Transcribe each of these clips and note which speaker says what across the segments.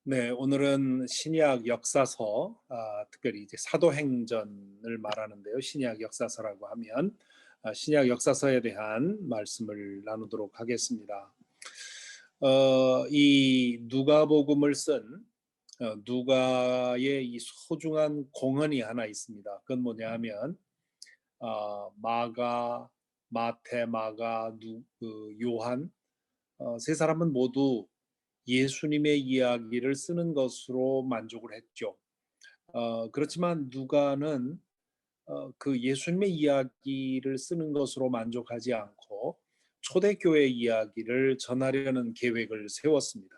Speaker 1: 네, 오늘은 신약 역사서, 특별히 이제 사도행전을 말하는데요. 신약 역사서라고 하면 신약 역사서에 대한 말씀을 나누도록 하겠습니다. 이 누가복음을 쓴 누가의 이 소중한 공헌이 하나 있습니다. 그건 뭐냐 하면 마가, 마태, 마가, 요한 세 사람은 모두 예수님의 이야기를 쓰는 것으로 만족을 했죠. 그렇지만 누가는 그 예수님의 이야기를 쓰는 것으로 만족하지 않고 초대교회 이야기를 전하려는 계획을 세웠습니다.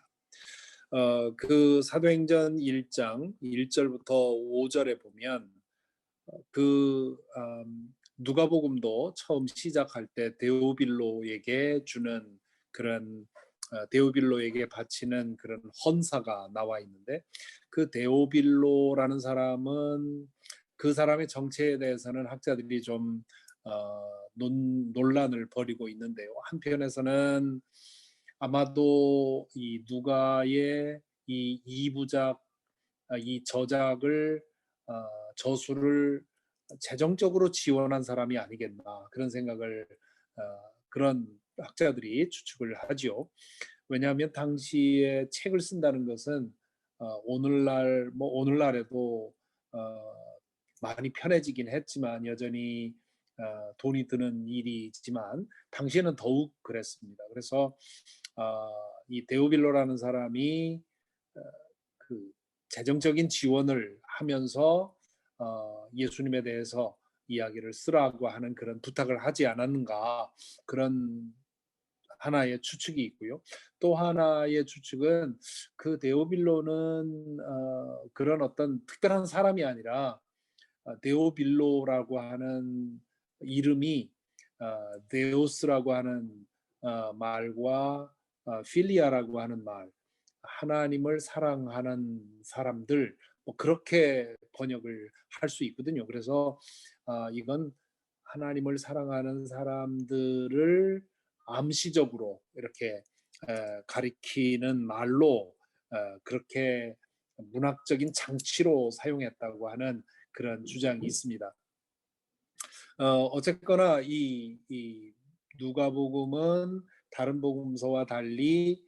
Speaker 1: 그 사도행전 1장 1절부터 5절에 보면 누가복음도 처음 시작할 때 데오빌로에게 주는 그런 데오빌로에게 바치는 그런 헌사가 나와 있는데, 그 데오빌로라는 사람은 그 사람의 정체에 대해서는 학자들이 좀 논란을 벌이고 있는데요. 한편에서는 아마도 이 누가의 이 이부작, 이 저작을 저수를 재정적으로 지원한 사람이 아니겠나, 그런 생각을 그런 학자들이 추측을 하죠. 왜냐하면 당시에 책을 쓴다는 것은 오늘날에도 어, 많이 편해지긴 했지만 여전히 돈이 드는 일이지만 당시에는 더욱 그랬습니다. 그래서 이 데오빌로라는 사람이 그 재정적인 지원을 하면서 예수님에 대해서 이야기를 쓰라고 하는 그런 부탁을 하지 않았는가, 그런 하나의 추측이 있고요. 또 하나의 추측은 그 데오빌로는 그런 어떤 특별한 사람이 아니라 데오빌로라고 하는 이름이 데오스라고 하는 말과 필리아라고 하는 말, 하나님을 사랑하는 사람들, 뭐 그렇게 번역을 할 수 있거든요. 그래서 이건 하나님을 사랑하는 사람들을 암시적으로 이렇게 가리키는 말로 그렇게 문학적인 장치로 사용했다고 하는 그런 주장이 있습니다. 어쨌거나 이 누가복음은 다른 복음서와 달리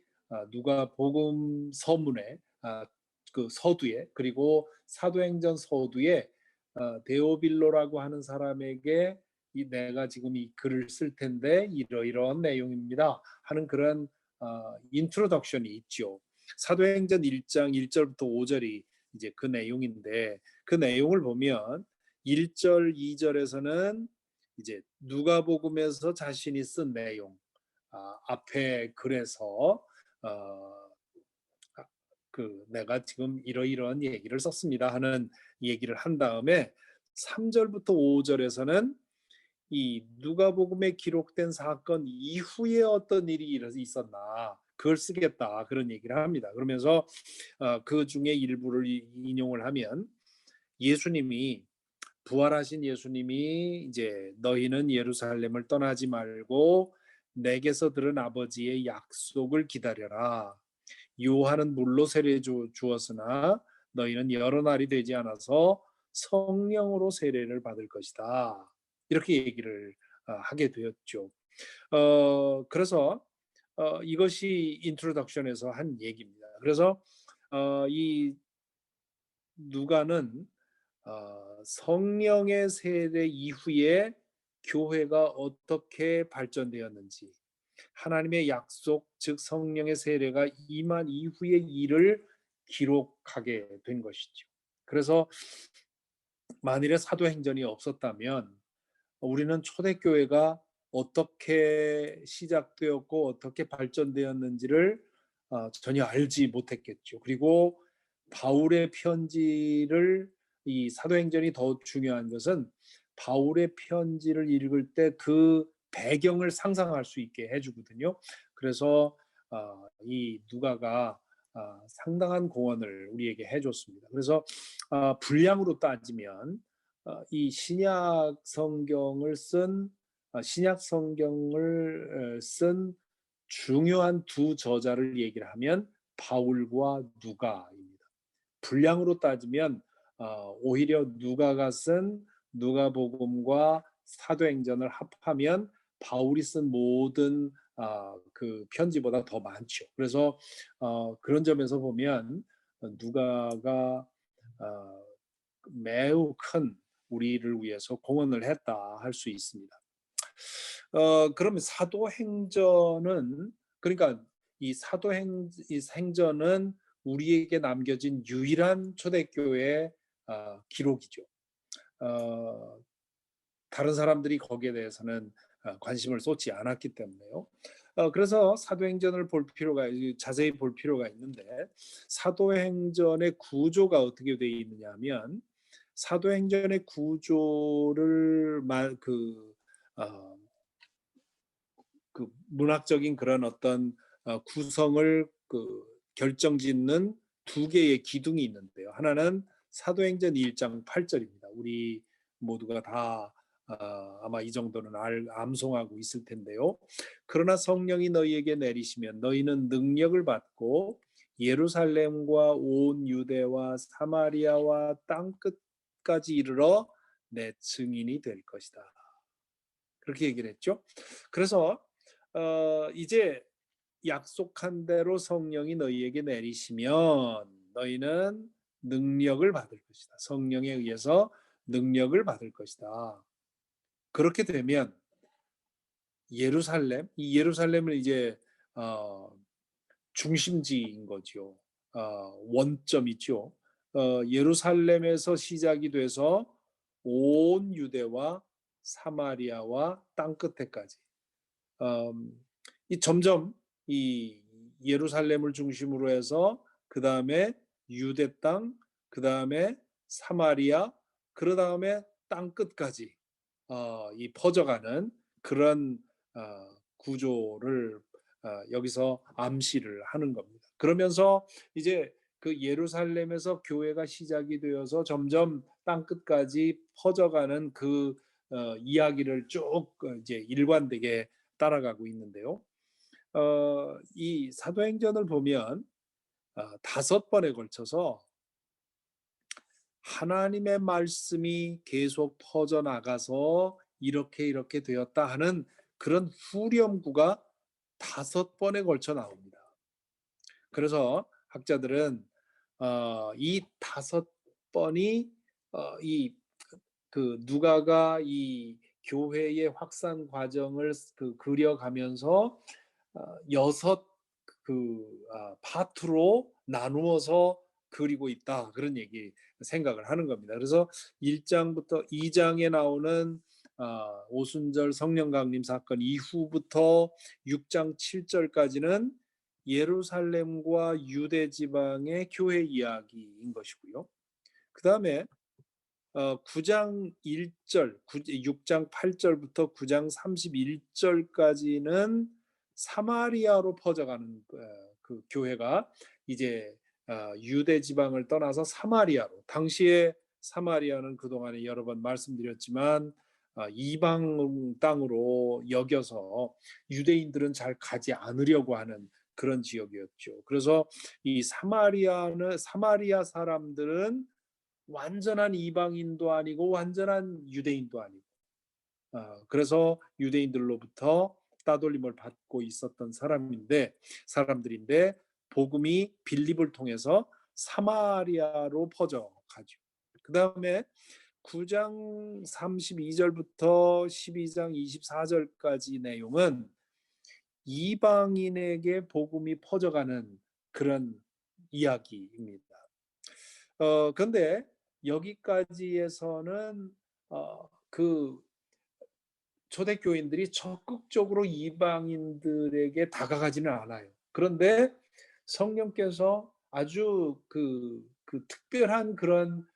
Speaker 1: 누가복음 서문에, 그 서두에, 그리고 사도행전 서두에 데오빌로라고 하는 사람에게 내가 지금 이 글을 쓸 텐데 이러이러한 내용입니다 하는 그런 인트로덕션이 있죠. 사도행전 1장 1절부터 5절이 이제 그 내용인데, 그 내용을 보면 1절, 2절에서는 이제 누가복음에서 자신이 쓴 내용, 앞에 글에서 그 내가 지금 이러이러한 얘기를 썼습니다 하는 얘기를 한 다음에 3절부터 5절에서는 이 누가복음에 기록된 사건 이후에 어떤 일이 있었나, 그걸 쓰겠다, 그런 얘기를 합니다. 그러면서 그 중에 일부를 인용을 하면, 예수님이 부활하신 예수님이 이제 너희는 예루살렘을 떠나지 말고 내게서 들은 아버지의 약속을 기다려라. 요한은 물로 세례 주었으나 너희는 여러 날이 되지 않아서 성령으로 세례를 받을 것이다. 이렇게 얘기를 하게 되었죠. 그래서 이것이 인트로덕션에서 한 얘기입니다. 그래서 이 누가는 성령의 세례 이후에 교회가 어떻게 발전되었는지, 하나님의 약속, 즉 성령의 세례가 임한 이후의 일을 기록하게 된 것이죠. 그래서 만일에 사도행전이 없었다면 우리는 초대교회가 어떻게 시작되었고 어떻게 발전되었는지를 전혀 알지 못했겠죠. 그리고 바울의 편지를, 이 사도행전이 더 중요한 것은 바울의 편지를 읽을 때 그 배경을 상상할 수 있게 해주거든요. 그래서 이 누가가 상당한 공헌을 우리에게 해줬습니다. 그래서 분량으로 따지면 이 신약 성경을 쓴 중요한 두 저자를 얘기를 하면 바울과 누가입니다. 분량으로 따지면 오히려 누가가 쓴 누가복음과 사도행전을 합하면 바울이 쓴 모든 그 편지보다 더 많죠. 그래서 그런 점에서 보면 누가가 매우 큰 우리를 위해서 공헌을 했다 할 수 있습니다. 그러면 사도행전은, 그러니까 이 사도행전은 우리에게 남겨진 유일한 초대교회 기록이죠. 다른 사람들이 거기에 대해서는 관심을 쏟지 않았기 때문에요. 그래서 사도행전을 자세히 볼 필요가 있는데, 사도행전의 구조가 어떻게 되어 있느냐 하면, 사도행전의 구조를 어, 그 문학적인 그런 어떤 구성을 결정짓는 두 개의 기둥이 있는데요. 하나는 사도행전 1장 8절입니다. 우리 모두가 다 아마 이 정도는 암송하고 있을 텐데요. 그러나 성령이 너희에게 내리시면 너희는 능력을 받고 예루살렘과 온 유대와 사마리아와 땅 끝까지 이르러 내 증인이 될 것이다. 그렇게 얘기를 했죠. 그래서 이제 약속한 대로 성령이 너희에게 내리시면 너희는 능력을 받을 것이다. 성령에 의해서 능력을 받을 것이다. 그렇게 되면 이 예루살렘은 이제 중심지인 거죠. 원점이죠. 예루살렘에서 시작이 돼서 온 유대와 사마리아와 땅 끝에까지 이 점점 이 예루살렘을 중심으로 해서 그 다음에 유대 땅, 그 다음에 사마리아, 그 다음에 땅 끝까지 이 퍼져가는 그런 구조를 여기서 암시를 하는 겁니다. 그러면서 이제 그 예루살렘에서 교회가 시작이 되어서 점점 땅 끝까지 퍼져가는 그 이야기를 쭉 이제 일관되게 따라가고 있는데요. 이 사도행전을 보면 5번에 걸쳐서 하나님의 말씀이 계속 퍼져나가서 이렇게 되었다 하는 그런 후렴구가 5번에 걸쳐 나옵니다. 그래서 학자들은 이 5번이 이 누가가 이 교회의 확산 과정을 그려가면서 6 파트로 나누어서 그리고 있다, 그런 생각을 하는 겁니다. 그래서 1장부터 2장에 나오는 오순절 성령 강림 사건 이후부터 6장 7절까지는 예루살렘과 유대 지방의 교회 이야기인 것이고요. 그 다음에 9장 1절, 6장 8절부터 9장 31절까지는 사마리아로 퍼져가는 그 교회가 이제 유대 지방을 떠나서 사마리아로, 당시에 사마리아는 그동안에 여러 번 말씀드렸지만 이방 땅으로 여겨서 유대인들은 잘 가지 않으려고 하는 그런 지역이었죠. 그래서 이 사마리아 사람들은 완전한 이방인도 아니고 완전한 유대인도 아니고 그래서 유대인들로부터 따돌림을 받고 있었던 사람들인데 복음이 빌립을 통해서 사마리아로 퍼져가죠. 그 다음에 9장 32절부터 12장 24절까지 내용은 이방인에게 복음이 퍼져가는 그런 이야기입니다. 그런데 여기까지에서는 그 초대교인들이 적극적으로 이방인들에게 다가가지는 않아요. 그런데 성령께서 아주 그 특별한 그런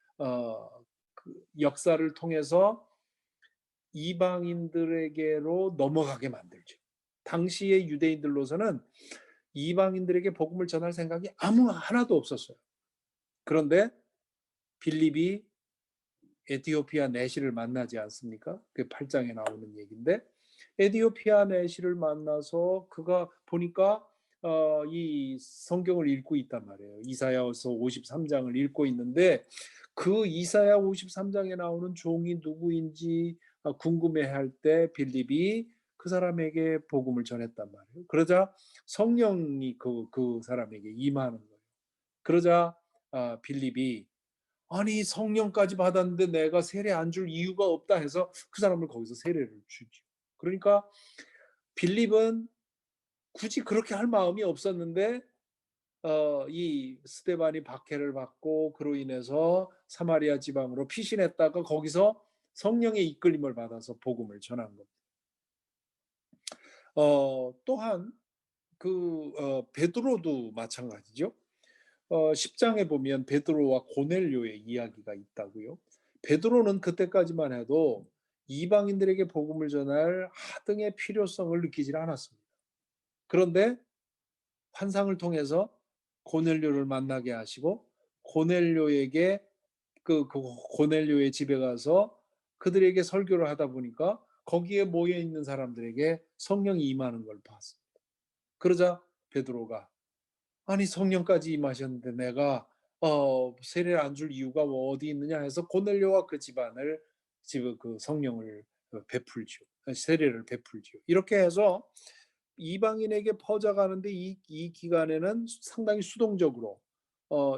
Speaker 1: 역사를 통해서 이방인들에게로 넘어가게 만들죠. 당시의 유대인들로서는 이방인들에게 복음을 전할 생각이 하나도 없었어요. 그런데 빌립이 에티오피아 내시를 만나지 않습니까? 그 8장에 나오는 얘기인데, 에티오피아 내시를 만나서 그가 보니까 이 성경을 읽고 있단 말이에요. 이사야서 53장을 읽고 있는데 그 이사야 53장에 나오는 종이 누구인지 궁금해할 때 빌립이 그 사람에게 복음을 전했단 말이에요. 그러자 성령이 그 사람에게 임하는 거예요. 그러자 빌립이 아니 성령까지 받았는데 내가 세례 안 줄 이유가 없다 해서 그 사람을 거기서 세례를 주죠. 그러니까 빌립은 굳이 그렇게 할 마음이 없었는데 이 스데반이 박해를 받고 그로 인해서 사마리아 지방으로 피신했다가 거기서 성령의 이끌림을 받아서 복음을 전한 겁니다. 또한 베드로도 마찬가지죠. 10장에 보면 베드로와 고넬료의 이야기가 있다고요. 베드로는 그때까지만 해도 이방인들에게 복음을 전할 하등의 필요성을 느끼질 않았습니다. 그런데 환상을 통해서 고넬료를 만나게 하시고 고넬료에게 고넬료의 집에 가서 그들에게 설교를 하다 보니까 거기에 모여 있는 사람들에게 성령이 임하는 걸 봤습니다. 그러자 베드로가 아니 성령까지 임하셨는데 내가 세례를 안 줄 이유가 어디 있느냐 해서 고넬료와 그 집안을 그 성령을 베풀죠. 세례를 베풀죠. 이렇게 해서 이방인에게 퍼져가는데 이 기간에는 상당히 수동적으로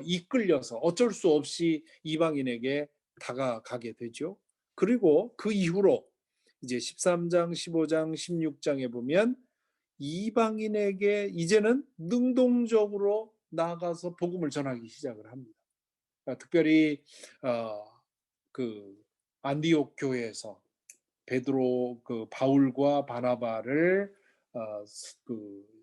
Speaker 1: 이끌려서 어쩔 수 없이 이방인에게 다가가게 되죠. 그리고 그 이후로 이제 13장, 15장, 16장에 보면 이방인에게 이제는 능동적으로 나가서 복음을 전하기 시작을 합니다. 특별히 어, 그 안디옥 교회에서 베드로 바울과 바나바를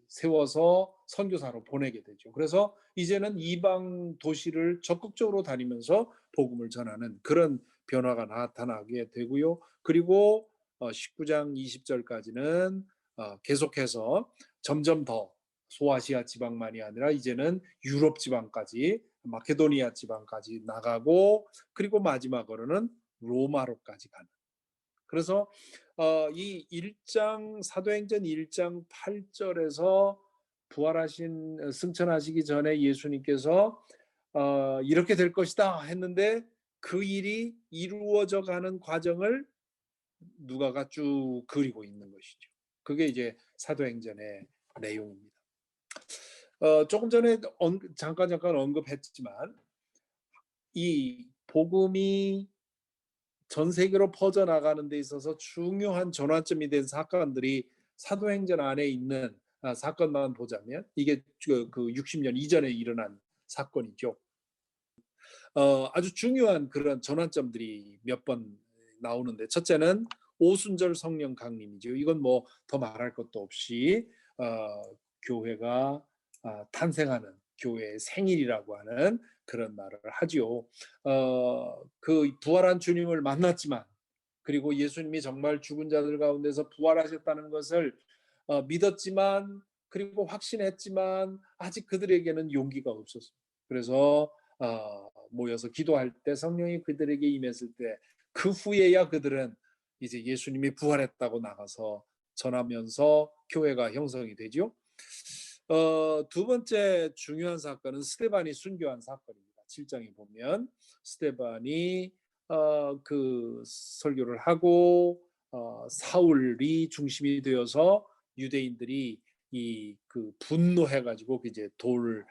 Speaker 1: 세워서 선교사로 보내게 되죠. 그래서 이제는 이방 도시를 적극적으로 다니면서 복음을 전하는 그런 변화가 나타나게 되고요. 그리고 19장 20절까지는 계속해서 점점 더 소아시아 지방만이 아니라 이제는 유럽 지방까지 마케도니아 지방까지 나가고 그리고 마지막으로는 로마로까지 가는. 그래서 이 1장 사도행전 1장 8절에서 부활하신 승천하시기 전에 예수님께서 이렇게 될 것이다 했는데 그 일이 이루어져 가는 과정을 누가가 쭉 그리고 있는 것이죠. 그게 이제 사도행전의 내용입니다. 조금 전에 잠깐 언급했지만 이 복음이 전 세계로 퍼져나가는 데 있어서 중요한 전환점이 된 사건들이 사도행전 안에 있는 사건만 보자면 이게 그 60년 이전에 일어난 사건이죠. 아주 중요한 그런 전환점들이 몇 번 나오는데 첫째는 오순절 성령 강림이죠. 이건 뭐 더 말할 것도 없이 교회가 탄생하는 교회의 생일이라고 하는 그런 말을 하지요. 그 부활한 주님을 만났지만 그리고 예수님이 정말 죽은 자들 가운데서 부활하셨다는 것을 믿었지만 그리고 확신했지만 아직 그들에게는 용기가 없었습니다. 그래서 모여서 기도할 때 성령이 그들에게 임했을 때 그 후에야 그들은 이제 예수님이 부활했다고 나가서 전하면서 교회가 형성이 되죠. 두 번째 중요한 사건은 스데반이 순교한 사건입니다. 7장에 보면 스데반이 그 설교를 하고 사울이 중심이 되어서 유대인들이 분노해가지고 이제 돌을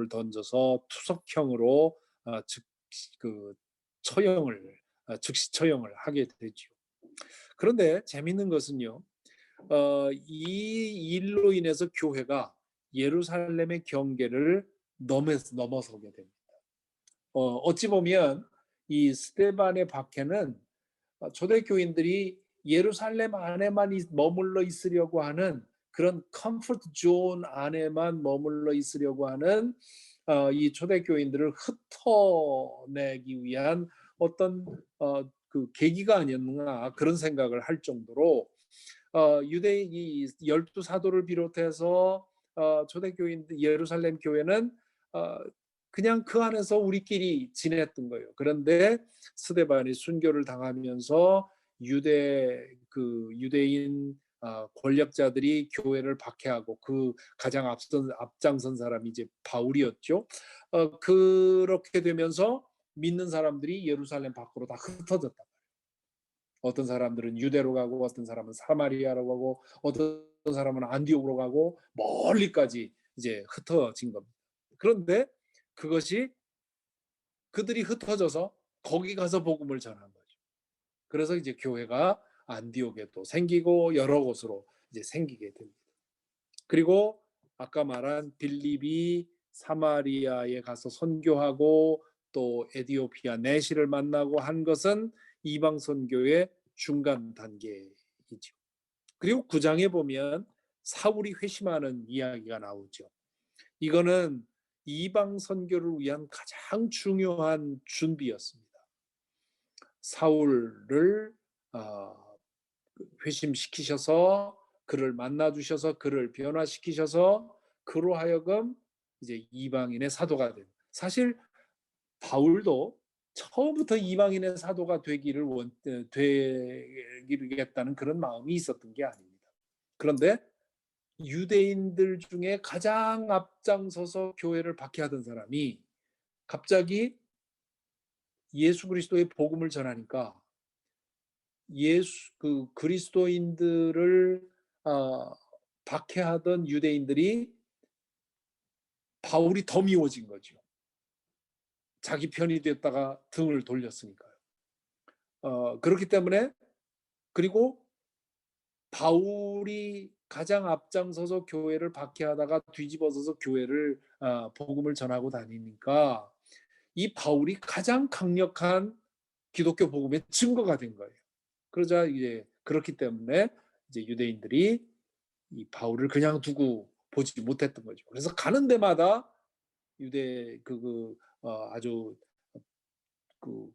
Speaker 1: 던져서 투석형으로 즉시 처형을 하게 되죠. 그런데 재밌는 것은요. 이 일로 인해서 교회가 예루살렘의 경계를 넘어서게 됩니다. 어찌 보면 이 스데반의 박해는 초대교인들이 예루살렘 안에만 머물러 있으려고 하는 그런 컴포트 존 안에만 머물러 있으려고 하는 이 초대교인들을 흩어내기 위한 어떤 그 계기가 아니었나 그런 생각을 할 정도로 유대인 이 12사도를 비롯해서 초대교인 예루살렘 교회는 그냥 그 안에서 우리끼리 지냈던 거예요. 그런데 스데반이 순교를 당하면서 유대인 권력자들이 교회를 박해하고 그 가장 앞장선 사람이 이제 바울이었죠. 그렇게 되면서 믿는 사람들이 예루살렘 밖으로 다 흩어졌다. 어떤 사람들은 유대로 가고 어떤 사람은 사마리아로 가고 어떤 사람은 안디옥으로 가고 멀리까지 이제 흩어진 겁니다. 그런데 그것이 그들이 흩어져서 거기 가서 복음을 전한 거죠. 그래서 이제 교회가 안디옥에 또 생기고 여러 곳으로 이제 생기게 됩니다. 그리고 아까 말한 빌립이 사마리아에 가서 선교하고 또 에디오피아 내시를 만나고 한 것은 이방 선교의 중간 단계이죠. 그리고 9장에 보면 사울이 회심하는 이야기가 나오죠. 이거는 이방 선교를 위한 가장 중요한 준비였습니다. 사울을 회심시키셔서 그를 만나 주셔서 그를 변화시키셔서 그로 하여금 이제 이방인의 사도가 된. 사실 바울도 처음부터 이방인의 사도가 되기겠다는 그런 마음이 있었던 게 아닙니다. 그런데 유대인들 중에 가장 앞장서서 교회를 박해하던 사람이 갑자기 예수 그리스도의 복음을 전하니까 그 그리스도인들을 박해하던 유대인들이 바울이 더 미워진 거죠. 자기 편이 됐다가 등을 돌렸으니까요. 그렇기 때문에 그리고 바울이 가장 앞장서서 교회를 박해하다가 뒤집어서서 교회를 복음을 전하고 다니니까 이 바울이 가장 강력한 기독교 복음의 증거가 된 거예요. 그러자 이제 그렇기 때문에 이제 유대인들이 이 바울을 그냥 두고 보지 못했던 거죠. 그래서 가는 데마다 유대 아주 그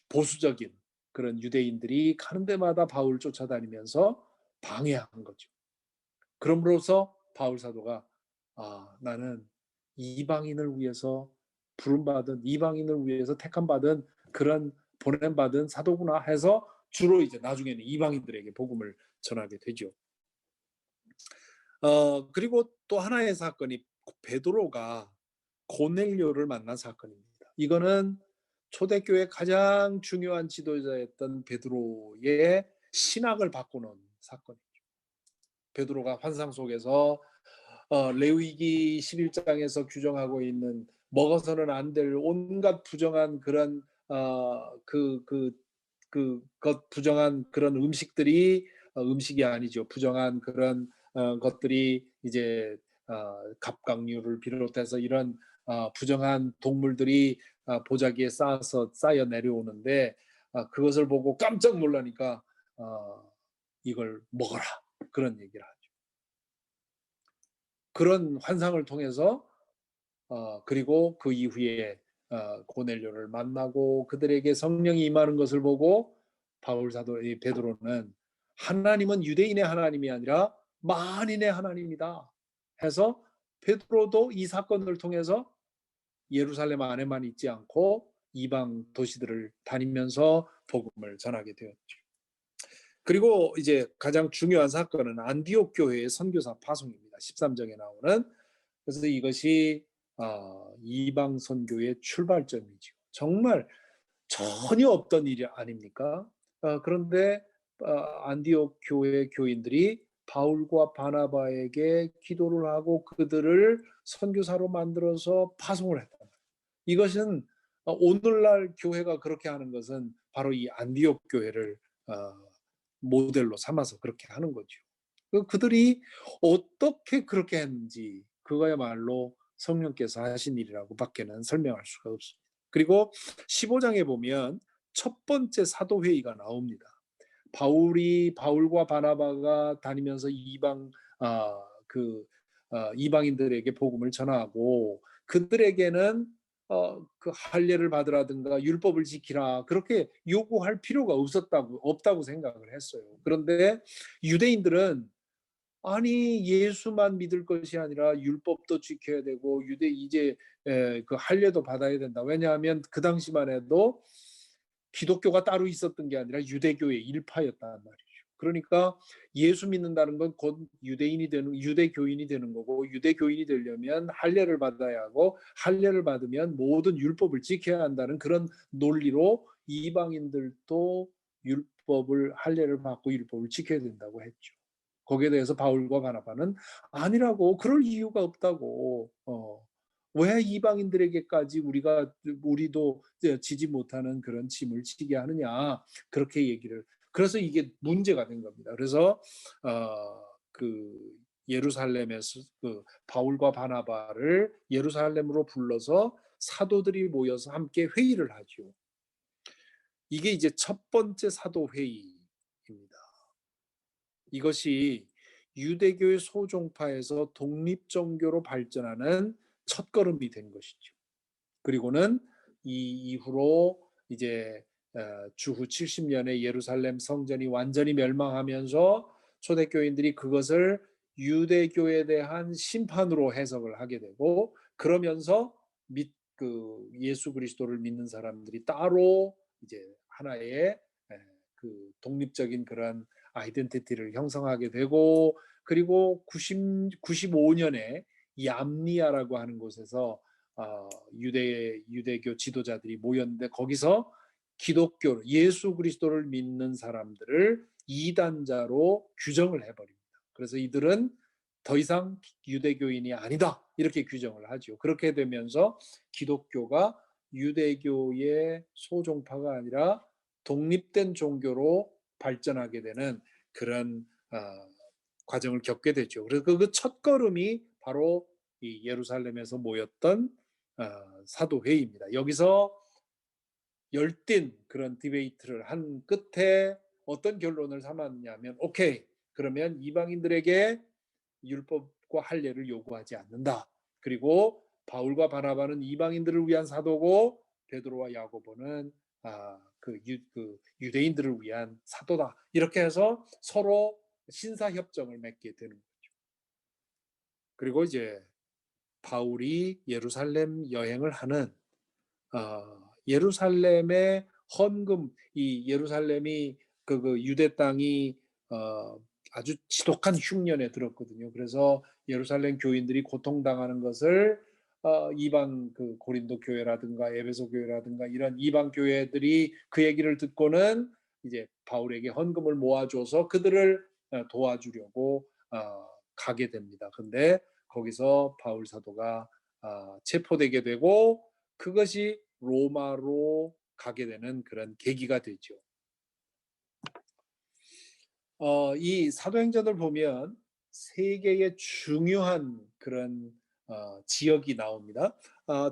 Speaker 1: 보수적인 그런 유대인들이 가는 데마다 바울을 쫓아다니면서 방해한 거죠. 그럼으로써 바울 사도가 나는 이방인을 위해서 부름받은 이방인을 위해서 택함받은 그런 보냄받은 사도구나 해서 주로 이제 나중에는 이방인들에게 복음을 전하게 되죠. 그리고 또 하나의 사건이 베드로가 고넬료를 만난 사건입니다. 이거는 초대교회 가장 중요한 지도자였던 베드로의 신학을 바꾸는 사건이죠. 베드로가 환상 속에서 레위기 11장에서 규정하고 있는 먹어서는 안 될 온갖 부정한 그런 것 부정한 그런 음식들이 음식이 아니죠. 부정한 그런 것들이 이제 갑각류를 비롯해서 이런 부정한 동물들이 보자기에 쌓여 내려오는데 그것을 보고 깜짝 놀라니까 이걸 먹어라 그런 얘기를 하죠. 그런 환상을 통해서 그리고 그 이후에 고넬료를 만나고 그들에게 성령이 임하는 것을 보고 바울 사도 베드로는 하나님은 유대인의 하나님이 아니라 만인의 하나님이다 해서 베드로도 이 사건을 통해서 예루살렘 안에만 있지 않고 이방 도시들을 다니면서 복음을 전하게 되었죠. 그리고 이제 가장 중요한 사건은 안디옥 교회의 선교사 파송입니다. 13장에 나오는. 그래서 이것이 이방 선교의 출발점이죠. 정말 전혀 없던 일이 아닙니까? 그런데 안디옥 교회 교인들이 바울과 바나바에게 기도를 하고 그들을 선교사로 만들어서 파송을 했다. 이것은 오늘날 교회가 그렇게 하는 것은 바로 이 안디옥 교회를 모델로 삼아서 그렇게 하는 거죠. 그들이 어떻게 그렇게 했는지 그거야말로 성령께서 하신 일이라고 밖에는 설명할 수가 없습니다. 그리고 15장에 보면 첫 번째 사도회의가 나옵니다. 바울과 바나바가 다니면서 이방인들에게 복음을 전하고 그들에게는 그 할례를 받으라든가 율법을 지키라 그렇게 요구할 필요가 없다고 생각을 했어요. 그런데 유대인들은 아니 예수만 믿을 것이 아니라 율법도 지켜야 되고 이제 그 할례도 받아야 된다. 왜냐하면 그 당시만 해도 기독교가 따로 있었던 게 아니라 유대교의 일파였단 말이죠. 그러니까 예수 믿는다는 건 곧 유대교인이 되는 거고, 유대교인이 되려면 할례를 받아야 하고, 할례를 받으면 모든 율법을 지켜야 한다는 그런 논리로 이방인들도 율법을, 할례를 받고 율법을 지켜야 된다고 했죠. 거기에 대해서 바울과 바나바는 아니라고, 그럴 이유가 없다고, 왜 이방인들에게까지 우리도 지지 못하는 그런 짐을 지게 하느냐, 그렇게 얘기를. 그래서 이게 문제가 된 겁니다. 그래서 그 예루살렘에서 그 바울과 바나바를 예루살렘으로 불러서 사도들이 모여서 함께 회의를 하죠. 이게 이제 첫 번째 사도 회의입니다. 이것이 유대교의 소종파에서 독립종교로 발전하는 첫걸음이 된 것이죠. 그리고는 이 이후로 이제 주후 70년에 예루살렘 성전이 완전히 멸망하면서 초대교인들이 그것을 유대교에 대한 심판으로 해석을 하게 되고, 그러면서 예수 그리스도를 믿는 사람들이 따로 이제 하나의 그 독립적인 그런 아이덴티티를 형성하게 되고, 그리고 95년에 얌니아라고 하는 곳에서 유대교 지도자들이 모였는데, 거기서 기독교, 예수 그리스도를 믿는 사람들을 이단자로 규정을 해버립니다. 그래서 이들은 더 이상 유대교인이 아니다, 이렇게 규정을 하죠. 그렇게 되면서 기독교가 유대교의 소종파가 아니라 독립된 종교로 발전하게 되는 그런 과정을 겪게 되죠. 그래서 그 첫걸음이 바로 이 예루살렘에서 모였던 사도회의입니다. 여기서 열띤 그런 디베이트를 한 끝에 어떤 결론을 삼았냐면, 오케이, 그러면 이방인들에게 율법과 할례를 요구하지 않는다. 그리고 바울과 바나바는 이방인들을 위한 사도고, 베드로와 야고보는 유대인들을 위한 사도다. 이렇게 해서 서로 신사협정을 맺게 되는 거죠. 그리고 이제 바울이 예루살렘 여행을 하는 예루살렘의 헌금, 이 예루살렘이 그 유대 땅이 아주 지독한 흉년에 들었거든요. 그래서 예루살렘 교인들이 고통당하는 것을 이방 그 고린도 교회라든가 에베소 교회라든가 이런 이방 교회들이 그 얘기를 듣고는 이제 바울에게 헌금을 모아줘서 그들을 도와주려고 가게 됩니다. 근데 거기서 바울 사도가 체포되게 되고, 그것이 로마로 가게 되는 그런 계기가 되죠. 이 사도행전을 보면 세 개의 중요한 그런 지역이 나옵니다.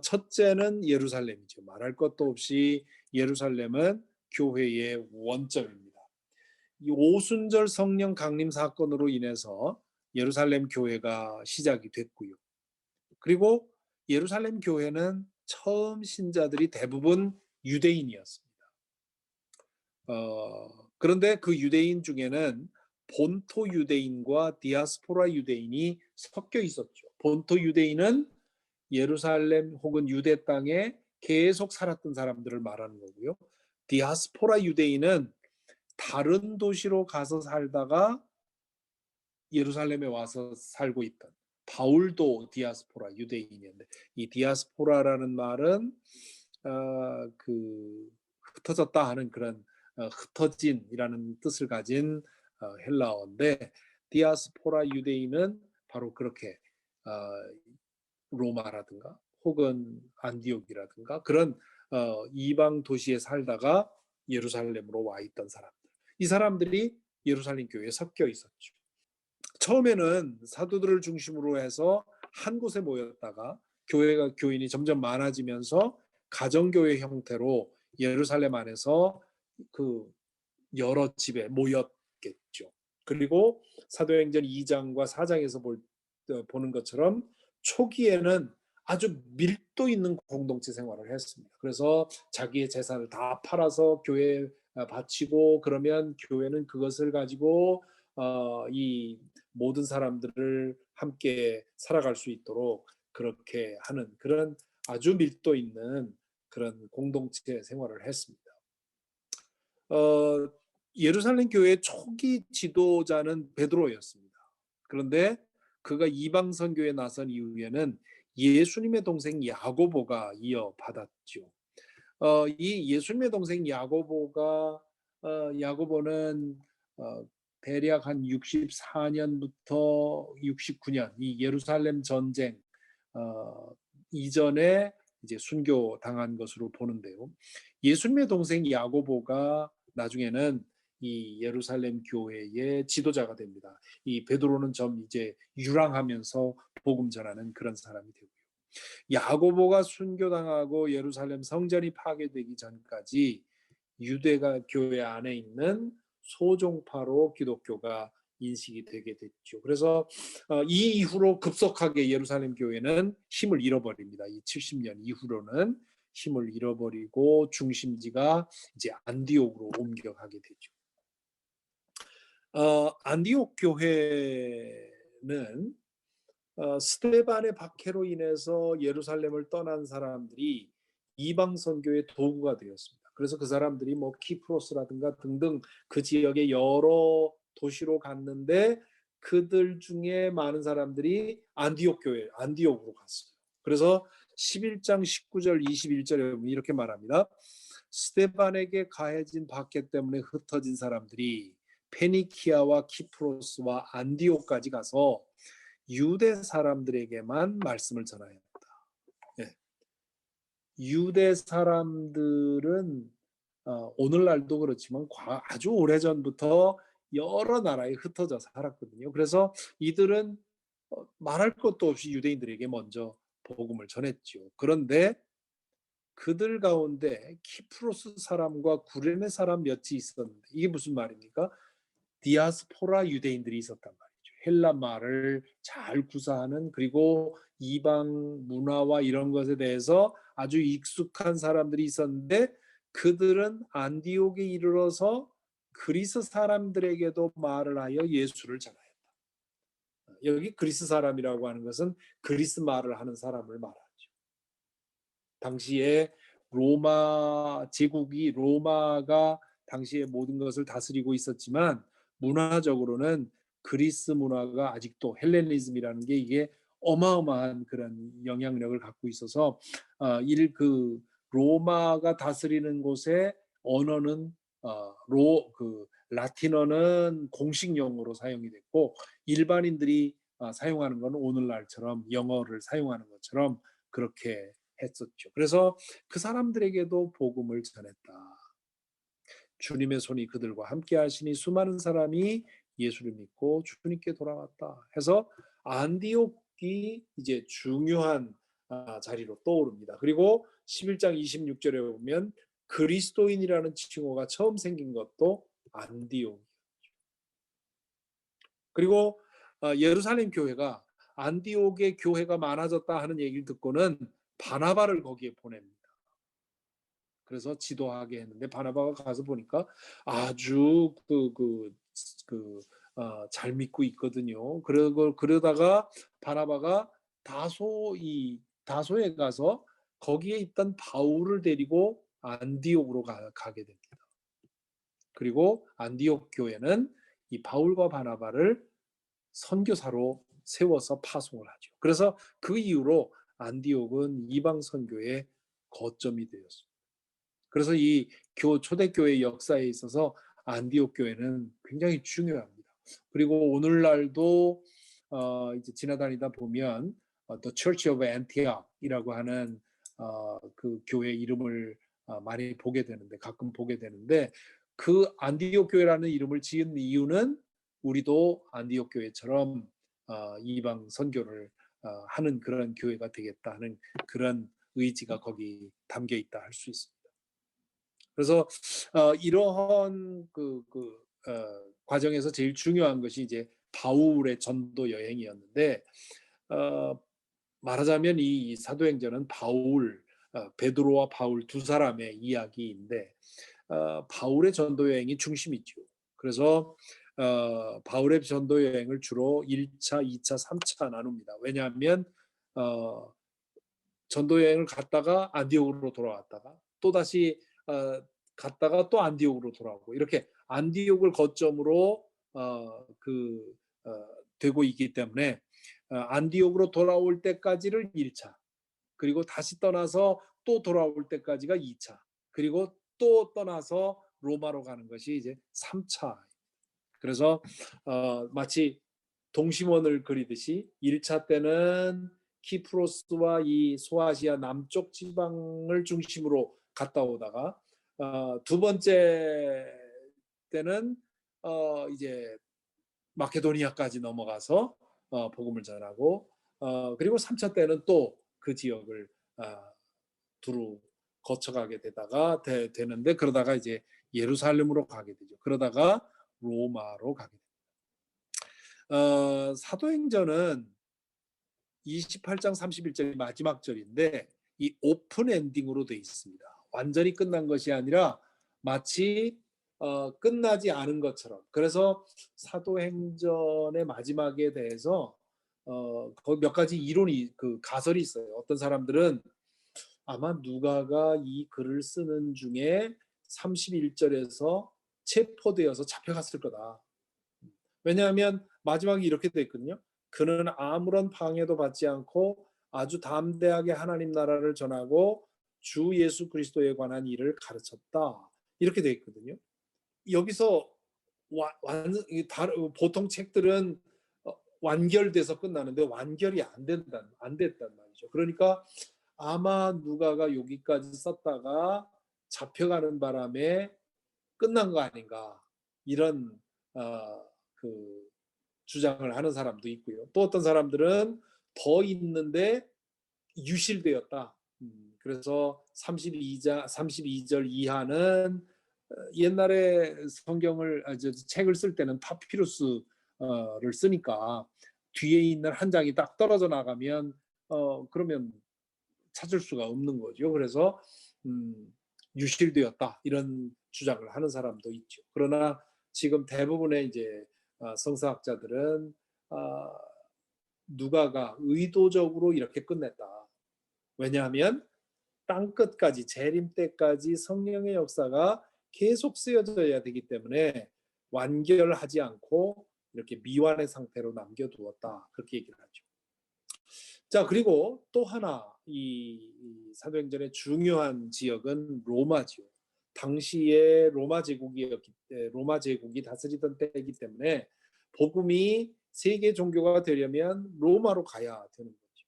Speaker 1: 첫째는 예루살렘이죠. 말할 것도 없이 예루살렘은 교회의 원점입니다. 이 오순절 성령 강림 사건으로 인해서 예루살렘 교회가 시작이 됐고요. 그리고 예루살렘 교회는 처음 신자들이 대부분 유대인이었습니다. 그런데 그 유대인 중에는 본토 유대인과 디아스포라 유대인이 섞여 있었죠. 본토 유대인은 예루살렘 혹은 유대 땅에 계속 살았던 사람들을 말하는 거고요. 디아스포라 유대인은 다른 도시로 가서 살다가 예루살렘에 와서 살고 있던, 바울도 디아스포라 유대인이었는데, 이 디아스포라라는 말은 흩어졌다 하는 그런 흩어진이라는 뜻을 가진 헬라어인데, 디아스포라 유대인은 바로 그렇게 로마라든가 혹은 안디옥이라든가 그런 이방 도시에 살다가 예루살렘으로 와 있던 사람들, 이 사람들이 예루살렘 교회에 섞여 있었죠. 처음에는 사도들을 중심으로 해서 한 곳에 모였다가 교인이 점점 많아지면서 가정교회 형태로 예루살렘 안에서 그 여러 집에 모였겠죠. 그리고 사도행전 2장과 4장에서 보는 것처럼 초기에는 아주 밀도 있는 공동체 생활을 했습니다. 그래서 자기의 재산을 다 팔아서 교회에 바치고, 그러면 교회는 그것을 가지고 이 모든 사람들을 함께 살아갈 수 있도록 그렇게 하는 그런 아주 밀도 있는 그런 공동체 생활을 했습니다. 예루살렘 교회의 초기 지도자는 베드로였습니다. 그런데 그가 이방 선교에 나선 이후에는 예수님의 동생 야고보가 이어받았죠. 이 예수님의 동생 야고보는 대략 한 64년부터 69년 이 예루살렘 전쟁 어, 이전에 이제 순교 당한 것으로 보는데요. 예수님의 동생 야고보가 나중에는 이 예루살렘 교회의 지도자가 됩니다. 이 베드로는 좀 이제 유랑하면서 복음 전하는 그런 사람이 되고요. 야고보가 순교당하고 예루살렘 성전이 파괴되기 전까지 유대가 교회 안에 있는 소종파로 기독교가 인식이 되게 됐죠. 그래서 이 이후로 급속하게 예루살렘 교회는 힘을 잃어버립니다. 이 70년 이후로는 힘을 잃어버리고 중심지가 이제 안디옥으로 옮겨가게 되죠. 안디옥 교회는 스데반의 박해로 인해서 예루살렘을 떠난 사람들이 이방 선교의 도구가 되었습니다. 그래서 그 사람들이 뭐 키프로스라든가 등등 그 지역의 여러 도시로 갔는데 그들 중에 많은 사람들이 안디옥으로 갔어요. 그래서 11장 19절 21절에 이렇게 말합니다. 스데반에게 가해진 박해 때문에 흩어진 사람들이 페니키아와 키프로스와 안디옥까지 가서 유대 사람들에게만 말씀을 전하였다. 네. 유대 사람들은 오늘날도 그렇지만 아주 오래전부터 여러 나라에 흩어져 살았거든요. 그래서 이들은 말할 것도 없이 유대인들에게 먼저 복음을 전했죠. 그런데 그들 가운데 키프로스 사람과 구레네 사람 몇이 있었는데 이게 무슨 말입니까? 디아스포라 유대인들이 있었단 말이죠. 헬라 말을 잘 구사하는 그리고 이방 문화와 이런 것에 대해서 아주 익숙한 사람들이 있었는데 그들은 안디옥에 이르러서 그리스 사람들에게도 말을 하여 예수를 전하였다. 여기 그리스 사람이라고 하는 것은 그리스 말을 하는 사람을 말하죠. 당시에 로마가 당시에 모든 것을 다스리고 있었지만 문화적으로는 그리스 문화가 아직도 헬레니즘이라는 게 이게 어마어마한 그런 영향력을 갖고 있어서 그 로마가 다스리는 곳의 언어는 라틴어는 공식 용어로 사용이 됐고 일반인들이 사용하는 건 오늘날처럼 영어를 사용하는 것처럼 그렇게 했었죠. 그래서 그 사람들에게도 복음을 전했다. 주님의 손이 그들과 함께 하시니 수많은 사람이 예수를 믿고 주님께 돌아왔다. 해서 안디옥이 이제 중요한 자리로 떠오릅니다. 그리고 11장 26절에 보면 그리스도인이라는 칭호가 처음 생긴 것도 안디옥. 그리고 예루살렘 교회가 안디옥의 교회가 많아졌다 하는 얘기를 듣고는 바나바를 거기에 보냅니다. 그래서 지도하게 했는데 바나바가 가서 보니까 아주 잘 믿고 있거든요. 그러다가 바나바가 다소에 가서 거기에 있던 바울을 데리고 안디옥으로 가게 됩니다. 그리고 안디옥 교회는 이 바울과 바나바를 선교사로 세워서 파송을 하죠. 그래서 그 이후로 안디옥은 이방 선교의 거점이 되었습니다. 그래서 이 초대교회 역사에 있어서 안디옥 교회는 굉장히 중요합니다. 그리고 오늘날도 이제 지나다니다 보면 The Church of Antioch이라고 하는 그 교회 이름을 많이 보게 되는데 가끔 보게 되는데 그 안디옥 교회라는 이름을 지은 이유는 우리도 안디옥 교회처럼 이방 선교를 하는 그런 교회가 되겠다 하는 그런 의지가 거기 담겨 있다 할 수 있습니다. 그래서 이러한 과정에서 제일 중요한 것이 이제 바울의 전도 여행이었는데 말하자면 이 사도행전은 베드로와 바울 두 사람의 이야기인데 바울의 전도 여행이 중심이죠. 그래서 바울의 전도 여행을 주로 1차, 2차, 3차 나눕니다. 왜냐하면 전도 여행을 갔다가 안디옥으로 돌아왔다가 또 다시 갔다가 또 안디옥으로 돌아오고 이렇게 안디옥을 거점으로 되고 있기 때문에 안디옥으로 돌아올 때까지를 1차, 그리고 다시 떠나서 또 돌아올 때까지가 2차, 그리고 또 떠나서 로마로 가는 것이 이제 3차. 그래서 마치 동심원을 그리듯이 1차 때는 키프로스와 이 소아시아 남쪽 지방을 중심으로 갔다 오다가 두 번째 때는 이제 마케도니아까지 넘어가서 복음을 전하고 그리고 3차 때는 또 그 지역을 두루 거쳐가게 되는데 그러다가 이제 예루살렘으로 가게 되죠. 그러다가 로마로 가게 됩니다. 사도행전은 28장 31절이 마지막 절인데 이 오픈 엔딩으로 되어 있습니다. 완전히 끝난 것이 아니라 마치 끝나지 않은 것처럼. 그래서 사도행전의 마지막에 대해서 거기 몇 가지 이론이 가설이 있어요. 어떤 사람들은 아마 누가가 이 글을 쓰는 중에 31절에서 체포되어서 잡혀갔을 거다. 왜냐하면 마지막에 이렇게 돼 있거든요. 그는 아무런 방해도 받지 않고 아주 담대하게 하나님 나라를 전하고 주 예수 그리스도에 관한 일을 가르쳤다. 이렇게 돼 있거든요. 여기서 보통 책들은 완결돼서 끝나는데 완결이 안 됐단 말이죠. 그러니까 아마 누가가 여기까지 썼다가 잡혀가는 바람에 끝난 거 아닌가 이런 그 주장을 하는 사람도 있고요. 또 어떤 사람들은 더 있는데 유실되었다. 그래서 32절 이하는 옛날에 책을 쓸 때는 파피루스를 쓰니까 뒤에 있는 한 장이 딱 떨어져 나가면 그러면 찾을 수가 없는 거죠. 그래서 유실되었다 이런 주장을 하는 사람도 있죠. 그러나 지금 대부분의 이제 성서학자들은 누가가 의도적으로 이렇게 끝냈다. 왜냐하면 땅 끝까지 재림 때까지 성령의 역사가 계속 쓰여져야 되기 때문에 완결하지 않고 이렇게 미완의 상태로 남겨두었다. 그렇게 얘기를 하죠. 자, 그리고 또 하나 이 사도행전의 중요한 지역은 로마죠. 당시에 로마 제국이 다스리던 때이기 때문에 복음이 세계 종교가 되려면 로마로 가야 되는 거죠.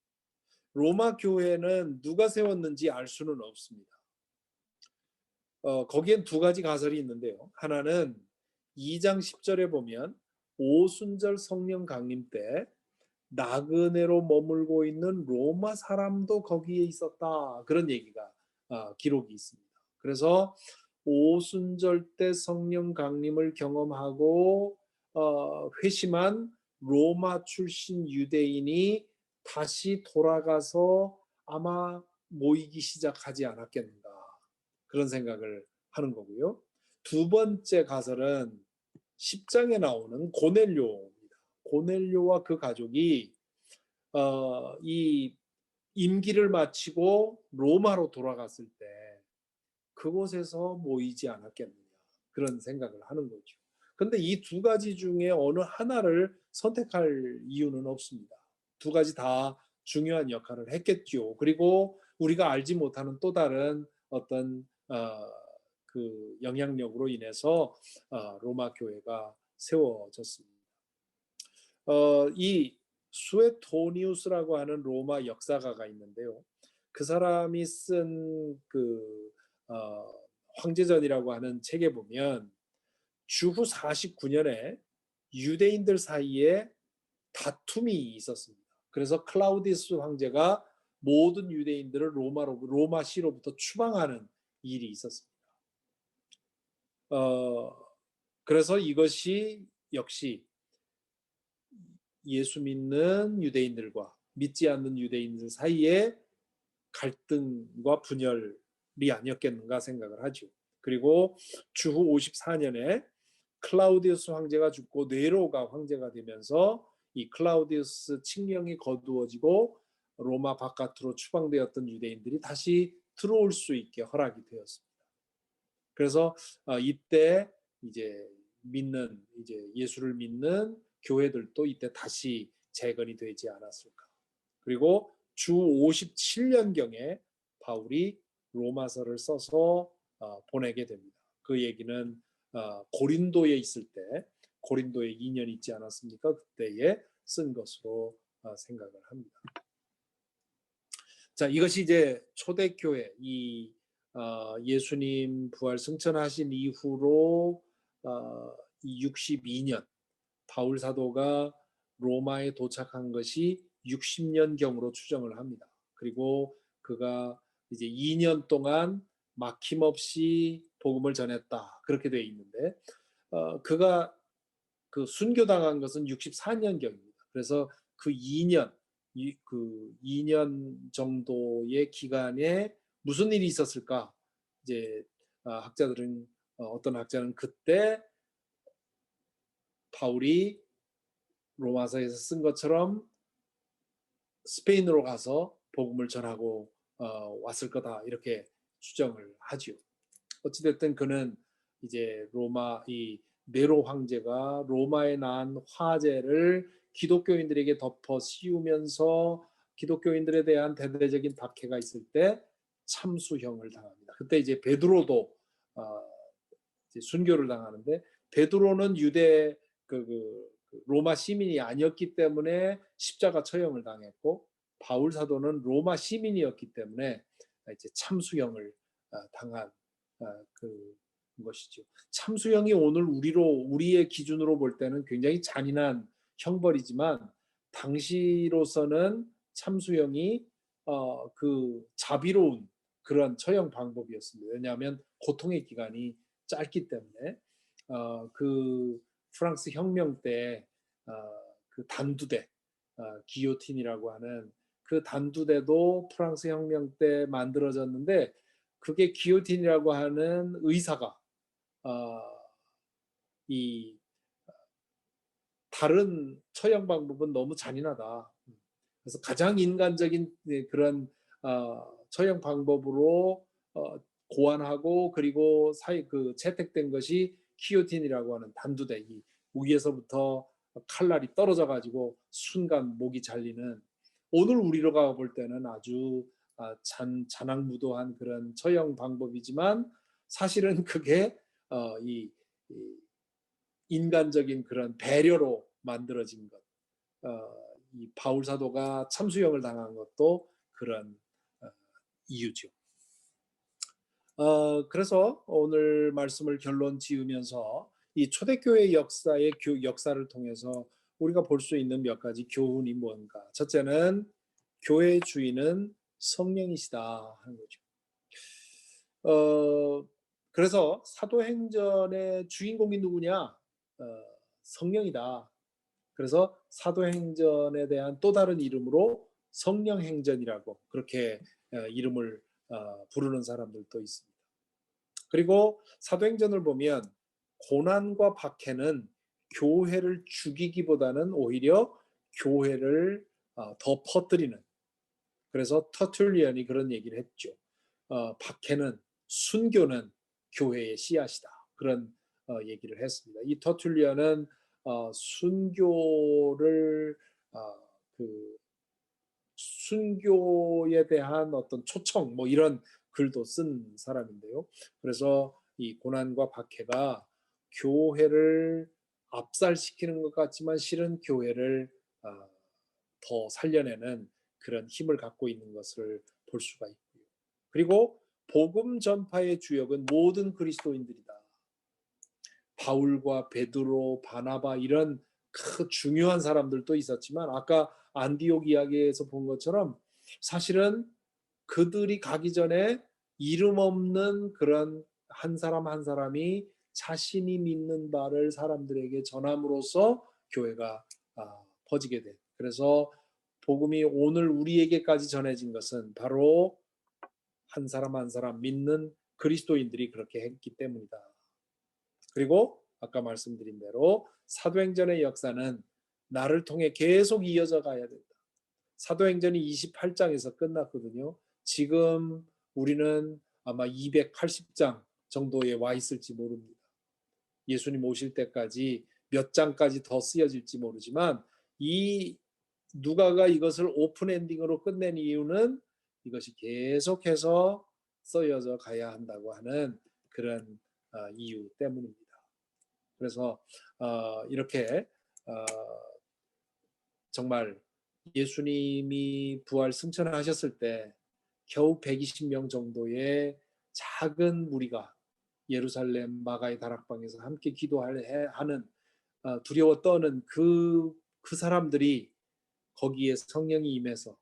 Speaker 1: 로마 교회는 누가 세웠는지 알 수는 없습니다. 거기엔 두 가지 가설이 있는데요. 하나는 2장 10절에 보면 오순절 성령 강림 때 나그네로 머물고 있는 로마 사람도 거기에 있었다. 그런 얘기가 기록이 있습니다. 그래서 오순절 때 성령 강림을 경험하고 회심한 로마 출신 유대인이 다시 돌아가서 아마 모이기 시작하지 않았겠는가 그런 생각을 하는 거고요. 두 번째 가설은 10장에 나오는 고넬료입니다. 고넬료와 그 가족이 이 임기를 마치고 로마로 돌아갔을 때 그곳에서 모이지 않았겠느냐 그런 생각을 하는 거죠. 근데 이 두 가지 중에 어느 하나를 선택할 이유는 없습니다. 두 가지 다 중요한 역할을 했겠죠. 그리고 우리가 알지 못하는 또 다른 어떤 그 영향력으로 인해서 로마 교회가 세워졌습니다. 이 수에토니우스라고 하는 로마 역사가가 있는데요. 그 사람이 쓴 황제전이라고 하는 책에 보면 주후 49년에 유대인들 사이에 다툼이 있었습니다. 그래서 클라우디우스 황제가 모든 유대인들을 로마시로부터 추방하는 일이 있었습니다. 그래서 이것이 역시 예수 믿는 유대인들과 믿지 않는 유대인들 사이에 갈등과 분열이 아니었겠는가 생각을 하죠. 그리고 주후 54년에 클라우디우스 황제가 죽고 네로가 황제가 되면서 이 클라우디우스 칙령이 거두어지고 로마 바깥으로 추방되었던 유대인들이 다시 들어올 수 있게 허락이 되었습니다. 그래서 이때 이제 예수를 믿는 교회들도 이때 다시 재건이 되지 않았을까. 그리고 주 57년경에 바울이 로마서를 써서 보내게 됩니다. 그 얘기는 고린도에 있을 때, 고린도에 2년 있지 않았습니까? 그때에 쓴 것으로 생각을 합니다. 자, 이것이 이제 초대교회, 예수님 부활 승천하신 이후로 이 62년, 바울 사도가 로마에 도착한 것이 60년경으로 추정을 합니다. 그리고 그가 이제 2년 동안 막힘없이 복음을 전했다. 그렇게 되어 있는데, 그가 그 순교당한 것은 64년경입니다. 그래서 그 2년, 그 2년 정도의 기간에 무슨 일이 있었을까? 이제 학자들은 어떤 학자는 그때 바울이 로마서에서 쓴 것처럼 스페인으로 가서 복음을 전하고 왔을 거다 이렇게 추정을 하죠. 어찌됐든 그는 이제 이 네로 황제가 로마에 낳은 화제를 기독교인들에게 덮어 씌우면서 기독교인들에 대한 대대적인 박해가 있을 때 참수형을 당합니다. 그때 이제 베드로도 이제 순교를 당하는데, 베드로는 유대 로마 시민이 아니었기 때문에 십자가 처형을 당했고, 바울 사도는 로마 시민이었기 때문에 이제 참수형을 당한 그 것이죠. 참수형이 오늘 우리의 기준으로 볼 때는 굉장히 잔인한 형벌이지만, 당시로서는 참수형이 그 자비로운 그런 처형 방법이었습니다. 왜냐하면 고통의 기간이 짧기 때문에. 그 프랑스 혁명 때 그 단두대, 기요틴이라고 하는 그 단두대도 프랑스 혁명 때 만들어졌는데, 그게 기요틴이라고 하는 의사가 이 다른 처형 방법은 너무 잔인하다. 그래서 가장 인간적인 그런 처형 방법으로 고안하고, 그리고 채택된 것이 기요틴이라고 하는 단두대, 이 위에서부터 칼날이 떨어져 가지고 순간 목이 잘리는, 오늘 우리가 볼 때는 아주 잔악무도한 그런 처형 방법이지만, 사실은 그게 이 인간적인 그런 배려로 만들어진 것, 이 바울 사도가 참수형을 당한 것도 그런 이유죠. 그래서 오늘 말씀을 결론 지으면서 이 초대교회 역사를 통해서 우리가 볼 수 있는 몇 가지 교훈이 뭔가. 첫째는 교회의 주인은 성령이시다 하는 거죠. 그래서 사도행전의 주인공이 누구냐? 성령이다. 그래서 사도행전에 대한 또 다른 이름으로 성령행전이라고 그렇게 이름을 부르는 사람들도 있습니다. 그리고 사도행전을 보면 고난과 박해는 교회를 죽이기보다는 오히려 교회를 더 퍼뜨리는, 그래서 터툴리언이 그런 얘기를 했죠. 박해는, 순교는 교회의 씨앗이다. 그런 얘기를 했습니다. 이 터툴리언은 순교를 순교에 대한 어떤 초청 뭐 이런 글도 쓴 사람인데요. 그래서 이 고난과 박해가 교회를 압살시키는 것 같지만 실은 교회를 더 살려내는 그런 힘을 갖고 있는 것을 볼 수가 있고요. 그리고 복음 전파의 주역은 모든 그리스도인들이다. 바울과 베드로, 바나바 이런 중요한 사람들도 있었지만, 아까 안디옥 이야기에서 본 것처럼 사실은 그들이 가기 전에 이름 없는 그런 한 사람 한 사람이 자신이 믿는 바를 사람들에게 전함으로써 교회가 퍼지게 된, 그래서 복음이 오늘 우리에게까지 전해진 것은 바로 한 사람 한 사람 믿는 그리스도인들이 그렇게 했기 때문이다. 그리고 아까 말씀드린 대로 사도행전의 역사는 나를 통해 계속 이어져 가야 된다. 사도행전이 28장에서 끝났거든요. 지금 우리는 아마 280장 정도에 와 있을지 모릅니다. 예수님 오실 때까지 몇 장까지 더 쓰여질지 모르지만 이 누가가 이것을 오픈 엔딩으로 끝낸 이유는 이것이 계속해서 쓰여져 가야 한다고 하는 그런 이유 때문입니다. 그래서 이렇게 정말 예수님이 부활 승천하셨을 때 겨우 120명 정도의 작은 무리가 예루살렘 마가의 다락방에서 함께 기도하는 두려워 떠는 그 사람들이 거기에 성령이 임해서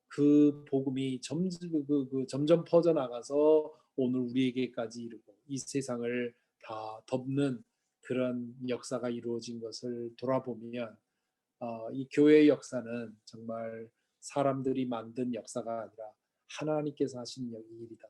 Speaker 1: 그 복음이 점점 퍼져나가서 오늘 우리에게까지 이르고 이 세상을 다 덮는 그런 역사가 이루어진 것을 돌아보면 이 교회의 역사는 정말 사람들이 만든 역사가 아니라 하나님께서 하신 일이다.